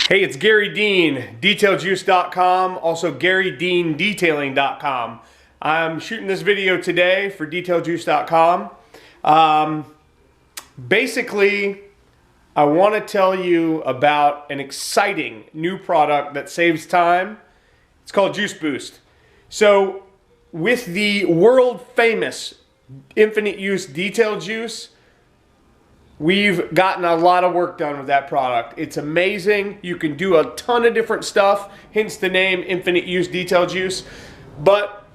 Hey, it's Gary Dean, detailjuice.com, also GaryDeanDetailing.com. I'm shooting this video today for detailjuice.com. Basically, I want to tell you about an exciting new product that saves time. It's called Juice Boost. So, with the world famous infinite use detail juice, we've gotten a lot of work done with that product. It's amazing. You can do a ton of different stuff, hence the name Infinite Use Detail Juice. But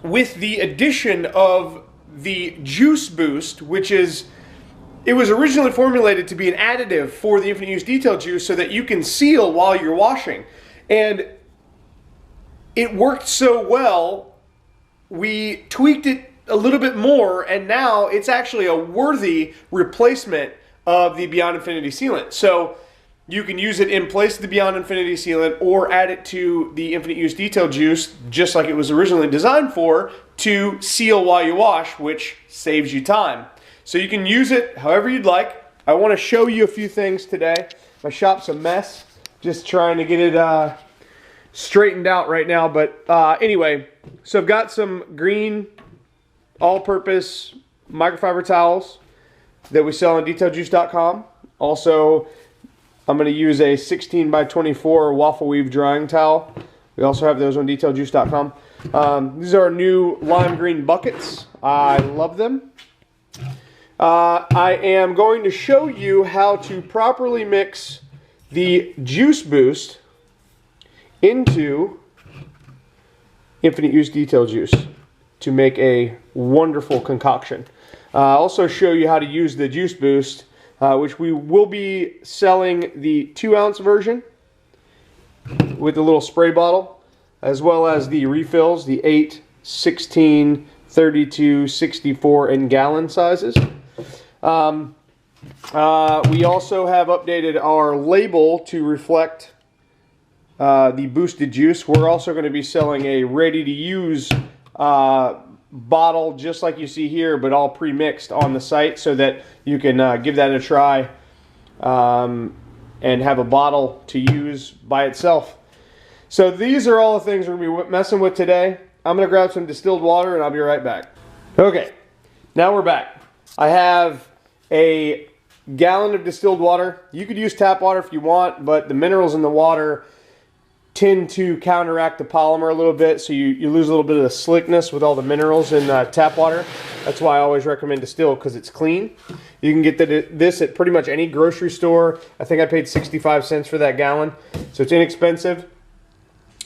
with the addition of the Juice Boost, it was originally formulated to be an additive for the Infinite Use Detail Juice so that you can seal while you're washing. And it worked so well, we tweaked it a little bit more, and now it's actually a worthy replacement of the Beyond Infinity Sealant. So you can use it in place of the Beyond Infinity Sealant or add it to the Infinite Use Detail Juice, just like it was originally designed for, to seal while you wash, which saves you time. So you can use it however you'd like. I want to show you a few things today. My shop's a mess, just trying to get it straightened out right now. But anyway, so I've got some green all-purpose microfiber towels that we sell on detailjuice.com. Also, I'm going to use a 16 by 24 waffle weave drying towel. We also have those on detailjuice.com. These are our new lime green buckets. I love them. I am going to show you how to properly mix the Juice Boost into Infinite Use Detail Juice to make a wonderful concoction. I'll also show you how to use the Juice Boost, which we will be selling the 2-ounce version with the little spray bottle, as well as the refills, the 8, 16, 32, 64, and gallon sizes. We also have updated our label to reflect the boosted juice. We're also going to be selling a ready-to-use bottle just like you see here, but all pre-mixed on the site so that you can give that a try and have a bottle to use by itself. So these are all the things we're going to be messing with today. I'm going to grab some distilled water and I'll be right back. Okay, now we're back. I have a gallon of distilled water. You could use tap water if you want, but the minerals in the water tend to counteract the polymer a little bit, so you lose a little bit of the slickness with all the minerals in tap water. That's why I always recommend distilled, because it's clean. You can get this at pretty much any grocery store. I think I paid 65 cents for that gallon, so it's inexpensive.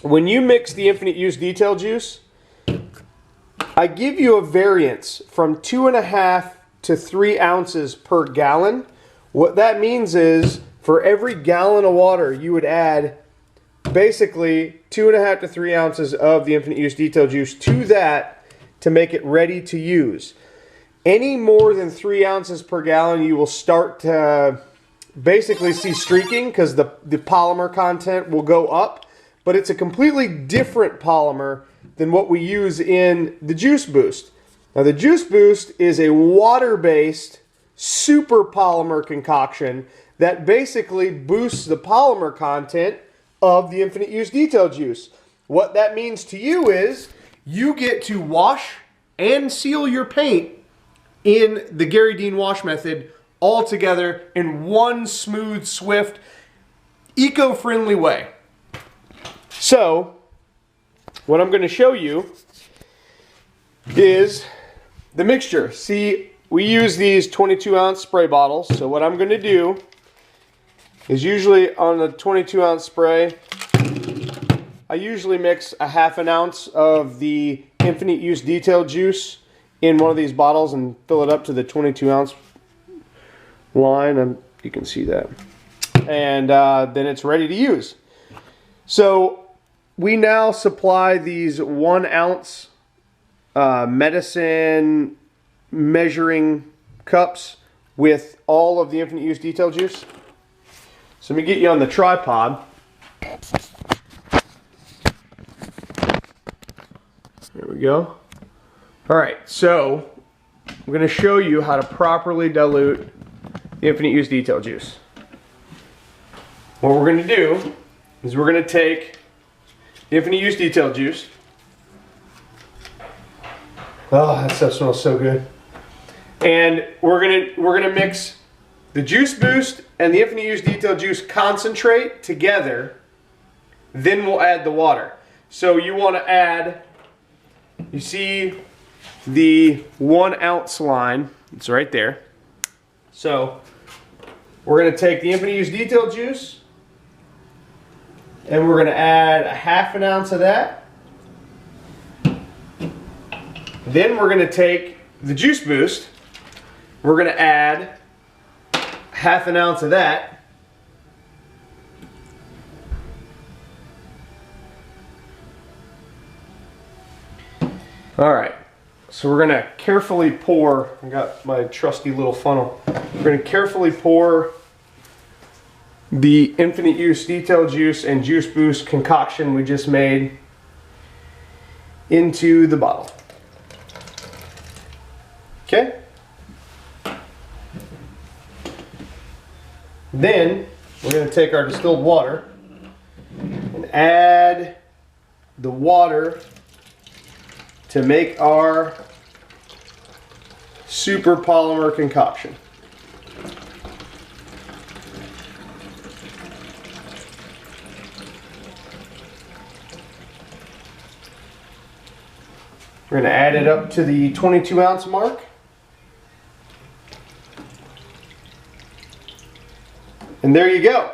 When you mix the Infinite Use Detail Juice, I give you a variance from 2.5 to 3 ounces per gallon. What that means is for every gallon of water you would add basically 2.5 to 3 ounces of the Infinite Use Detail Juice to that to make it ready to use. Any more than 3 ounces per gallon, you will start to basically see streaking because the polymer content will go up, but it's a completely different polymer than what we use in the Juice Boost. Now the Juice Boost is a water-based super polymer concoction that basically boosts the polymer content of the Infinite Use Detail Juice. What that means to you is you get to wash and seal your paint in the Gary Dean wash method all together in one smooth, swift, eco-friendly way. So, what I'm going to show you is the mixture. See, we use these 22-ounce spray bottles, so what I'm going to do is usually on a 22-ounce spray, I usually mix a ½ ounce of the Infinite Use Detail Juice in one of these bottles and fill it up to the 22-ounce line, and you can see that. And then it's ready to use. So we now supply these 1 ounce medicine measuring cups with all of the Infinite Use Detail Juice. So let me get you on the tripod. There we go. All right, so I'm going to show you how to properly dilute the Infinite Use Detail Juice. what we're going to do is we're going to take the infinite use detail juice. Oh, that stuff smells so good. And we're gonna mix the juice boost and the infinite use detail juice concentrate together. Then we'll add the water. So you want to add, you see the 1 ounce line, it's right there. So we're going to take the infinite use detail juice and we're going to add a 1/2 ounce of that. Then we're going to take the juice boost, we're going to add 1/2 ounce of that. All right, so we're gonna carefully pour, I got my trusty little funnel. We're gonna carefully pour the infinite use detail juice and juice boost concoction we just made into the bottle. Okay? Then we're gonna take our distilled water and add the water to make our super polymer concoction. We're going to add it up to the 22 ounce mark. And there you go.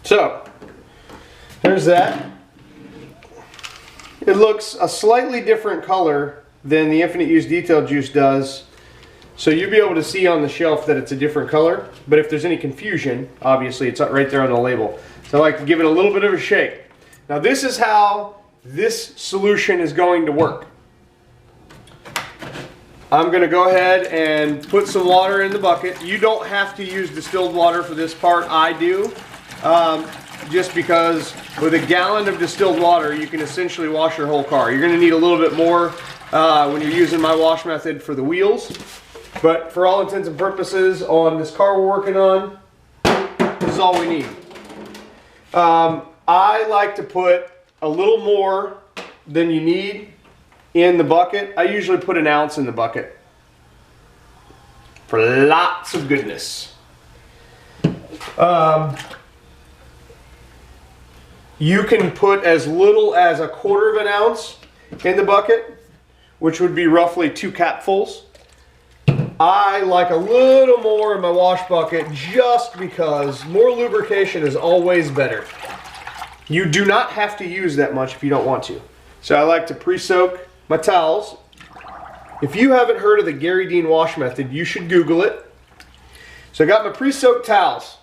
So, there's that. It looks a slightly different color than the infinite use detail juice does. So you'll be able to see on the shelf that it's a different color. But if there's any confusion, obviously it's right there on the label. So I like to give it a little bit of a shake. Now this is how this solution is going to work. I'm going to go ahead and put some water in the bucket. You don't have to use distilled water for this part. I do. Just because with a gallon of distilled water you can essentially wash your whole car. You're going to need a little bit more when you're using my wash method for the wheels, but for all intents and purposes on this car we're working on, this is all we need. I like to put a little more than you need in the bucket. I usually put 1 ounce in the bucket for lots of goodness. You can put as little as 1/4 ounce in the bucket, which would be roughly 2 capfuls. I like a little more in my wash bucket just because more lubrication is always better. You do not have to use that much if you don't want to. So I like to pre-soak my towels. If you haven't heard of the Garry Dean wash method, you should Google it. So I got my pre-soaked towels.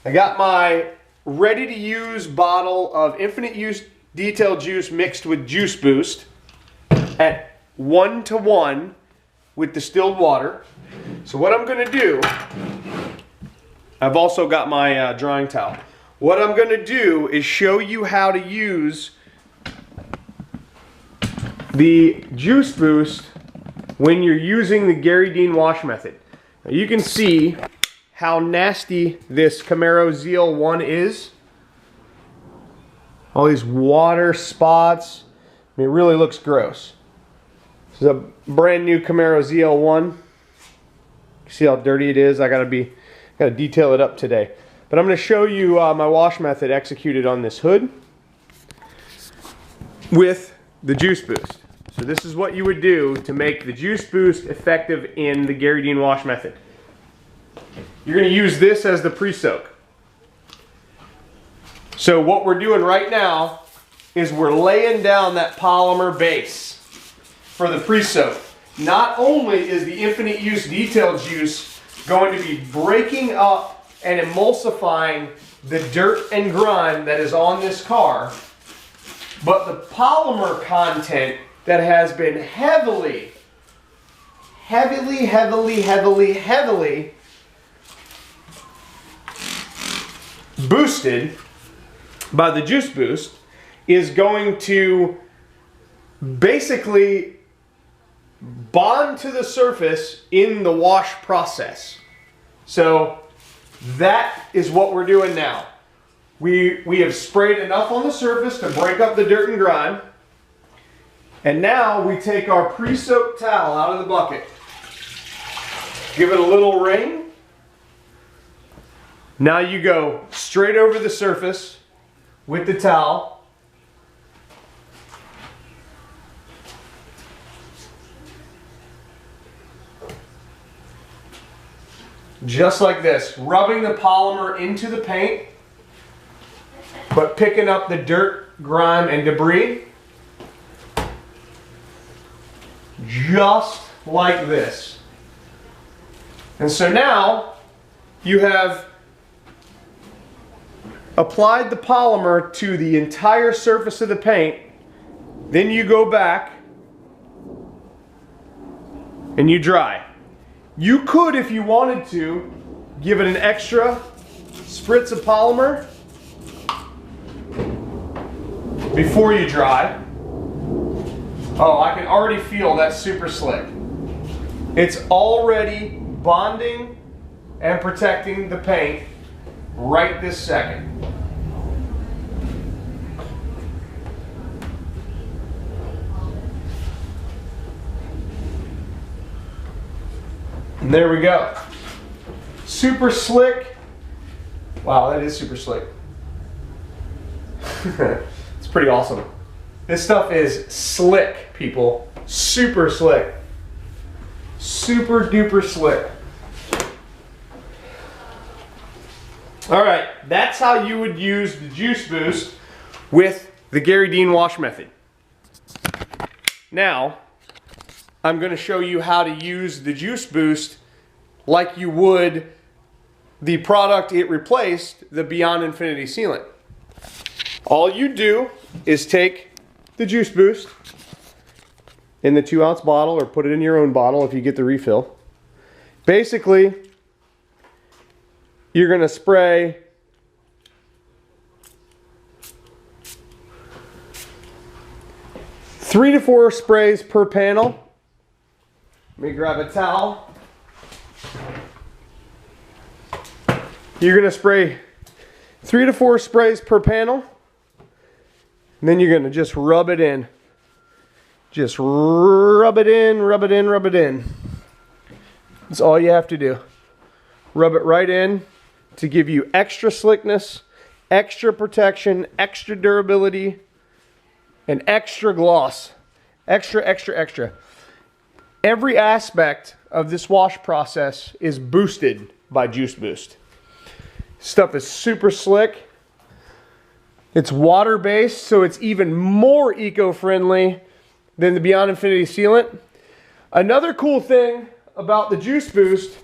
I got my ready to use bottle of infinite use detail juice mixed with juice boost at 1:1 with distilled water. So what I'm going to do, I've also got my drying towel. What I'm going to do is show you how to use the juice boost when you're using the Garry Dean wash method. Now you can see how nasty this Camaro ZL1 is. All these water spots. I mean, it really looks gross. This is a brand new Camaro ZL1. See how dirty it is? I gotta detail it up today. But I'm gonna show you my wash method executed on this hood with the juice boost. So this is what you would do to make the juice boost effective in the Garry Dean wash method. You're going to use this as the pre-soak. So what we're doing right now is we're laying down that polymer base for the pre-soak. Not only is the infinite use detail juice going to be breaking up and emulsifying the dirt and grime that is on this car, but the polymer content that has been heavily boosted by the juice boost is going to basically bond to the surface in the wash process. So that is what we're doing now. We have sprayed enough on the surface to break up the dirt and grime. And now we take our pre-soaked towel out of the bucket. Give it a little wring. Now you go straight over the surface with the towel. Just like this, rubbing the polymer into the paint, but picking up the dirt, grime, and debris. Just like this. And so now you have applied the polymer to the entire surface of the paint. Then you go back and you dry. You could, if you wanted to, give it an extra spritz of polymer before you dry. Oh, I can already feel that super slick. It's already bonding and protecting the paint right this second. And there we go. Super slick. Wow, that is super slick. It's pretty awesome. This stuff is slick, people. Super slick. Super duper slick. All right, that's how you would use the Juice Boost with the Garry Dean wash method. Now, I'm going to show you how to use the Juice Boost like you would the product it replaced, the Beyond Infinity Sealant. All you do is take the Juice Boost in the 2-ounce bottle, or put it in your own bottle if you get the refill. Basically, you're going to spray three to four sprays per panel. Let me grab a towel. You're going to spray 3 to 4 sprays per panel. And then you're going to just rub it in. Just rub it in, rub it in, rub it in. That's all you have to do. Rub it right in to give you extra slickness, extra protection, extra durability, and extra gloss. Extra, extra, extra. Every aspect of this wash process is boosted by Juice Boost. Stuff is super slick. It's water-based, so it's even more eco-friendly than the Beyond Infinity Sealant. Another cool thing about the Juice Boost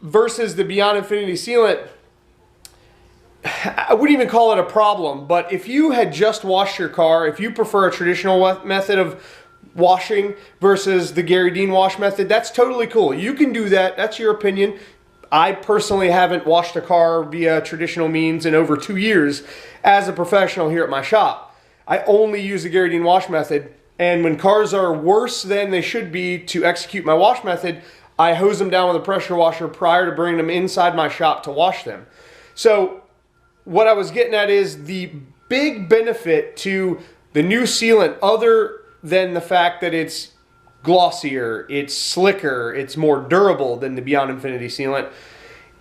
versus the Beyond Infinity Sealant, I wouldn't even call it a problem, but if you had just washed your car, if you prefer a traditional method of washing versus the Garry Dean wash method, that's totally cool. You can do that. That's your opinion. I personally haven't washed a car via traditional means in over 2 years as a professional here at my shop. I only use the Garry Dean wash method, and when cars are worse than they should be to execute my wash method, I hose them down with a pressure washer prior to bringing them inside my shop to wash them. So what I was getting at is the big benefit to the new sealant, other than the fact that it's glossier, it's slicker, it's more durable than the Beyond Infinity Sealant.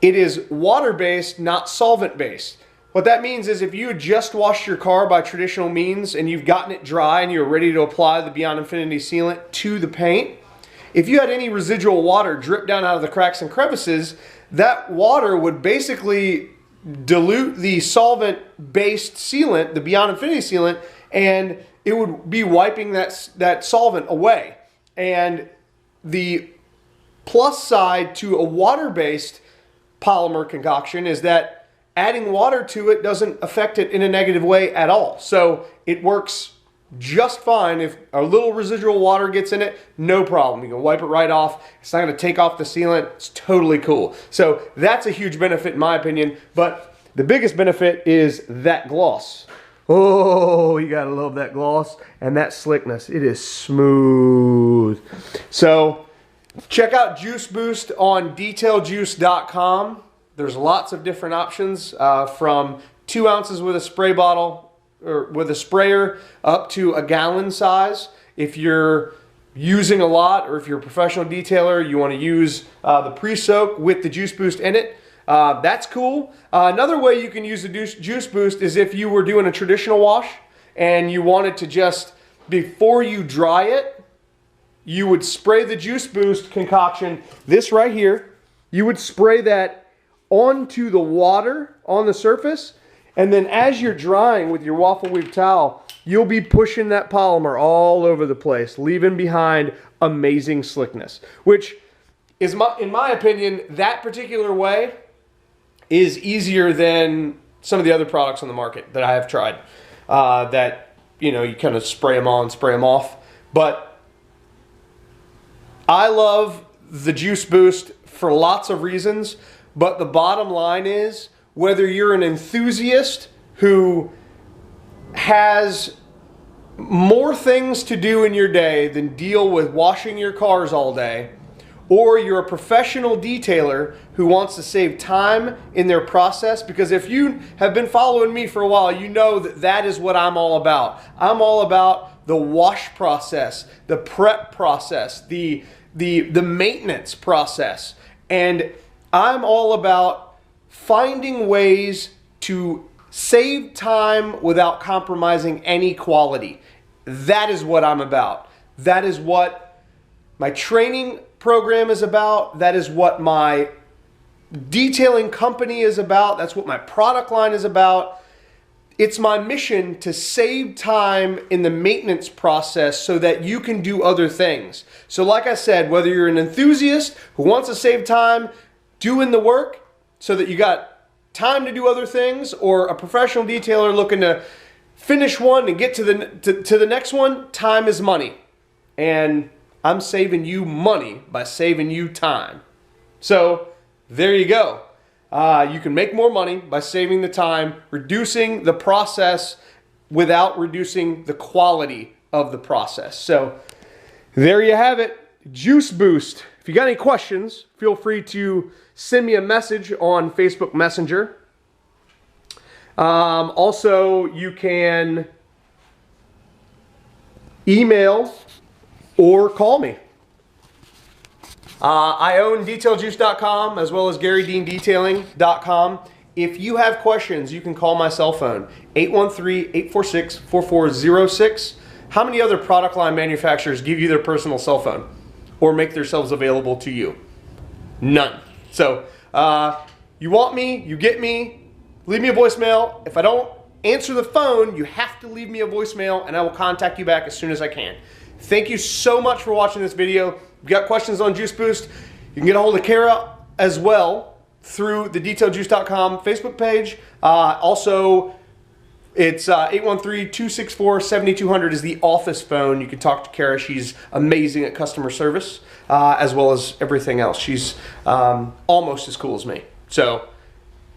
It is water-based, not solvent-based. What that means is if you had just washed your car by traditional means and you've gotten it dry and you're ready to apply the Beyond Infinity Sealant to the paint, if you had any residual water drip down out of the cracks and crevices, that water would basically dilute the solvent-based sealant, the Beyond Infinity Sealant, and it would be wiping that solvent away. And the plus side to a water-based polymer concoction is that adding water to it doesn't affect it in a negative way at all. So it works just fine. If a little residual water gets in it, no problem. You can wipe it right off. It's not going to take off the sealant. It's totally cool. So that's a huge benefit in my opinion. But the biggest benefit is that gloss. Oh, you gotta love that gloss and that slickness. It is smooth. So check out Juice Boost on detailjuice.com. There's lots of different options from 2 ounces with a spray bottle or with a sprayer up to a gallon size. If you're using a lot, or if you're a professional detailer, you want to use the pre-soak with the Juice Boost in it. That's cool. Another way you can use the Juice Boost is if you were doing a traditional wash and you wanted to just, before you dry it, you would spray the Juice Boost concoction, this right here, you would spray that onto the water on the surface, and then as you're drying with your waffle weave towel, you'll be pushing that polymer all over the place, leaving behind amazing slickness, which is, in my opinion, that particular way is easier than some of the other products on the market that I have tried. That, you know, you kind of spray them on, spray them off. But I love the Juice Boost for lots of reasons, but the bottom line is, whether you're an enthusiast who has more things to do in your day than deal with washing your cars all day, or you're a professional detailer who wants to save time in their process, because if you have been following me for a while, you know that that is what I'm all about. I'm all about the wash process, the prep process, the maintenance process, and I'm all about finding ways to save time without compromising any quality. That is what I'm about. That is what my training program is about. That is what my detailing company is about. That's what my product line is about. It's my mission to save time in the maintenance process so that you can do other things. So like I said, whether you're an enthusiast who wants to save time doing the work so that you got time to do other things, or a professional detailer looking to finish one and get to the next one, time is money. And I'm saving you money by saving you time. So there you go. You can make more money by saving the time, reducing the process without reducing the quality of the process. So there you have it, Juice Boost. If you got any questions, feel free to send me a message on Facebook Messenger. Also, you can email or call me. I own detailjuice.com as well as GarryDeanDetailing.com. If you have questions, you can call my cell phone, 813-846-4406. How many other product line manufacturers give you their personal cell phone or make themselves available to you? None. So you want me, you get me, leave me a voicemail. If I don't answer the phone, you have to leave me a voicemail and I will contact you back as soon as I can. Thank you so much for watching this video. If you've got questions on Juice Boost, you can get a hold of Kara as well through the detailjuice.com Facebook page. Also, it's 813-264-7200 is the office phone. You can talk to Kara. She's amazing at customer service, as well as everything else. She's almost as cool as me. So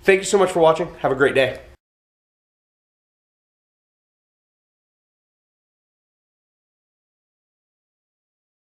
thank you so much for watching. Have a great day.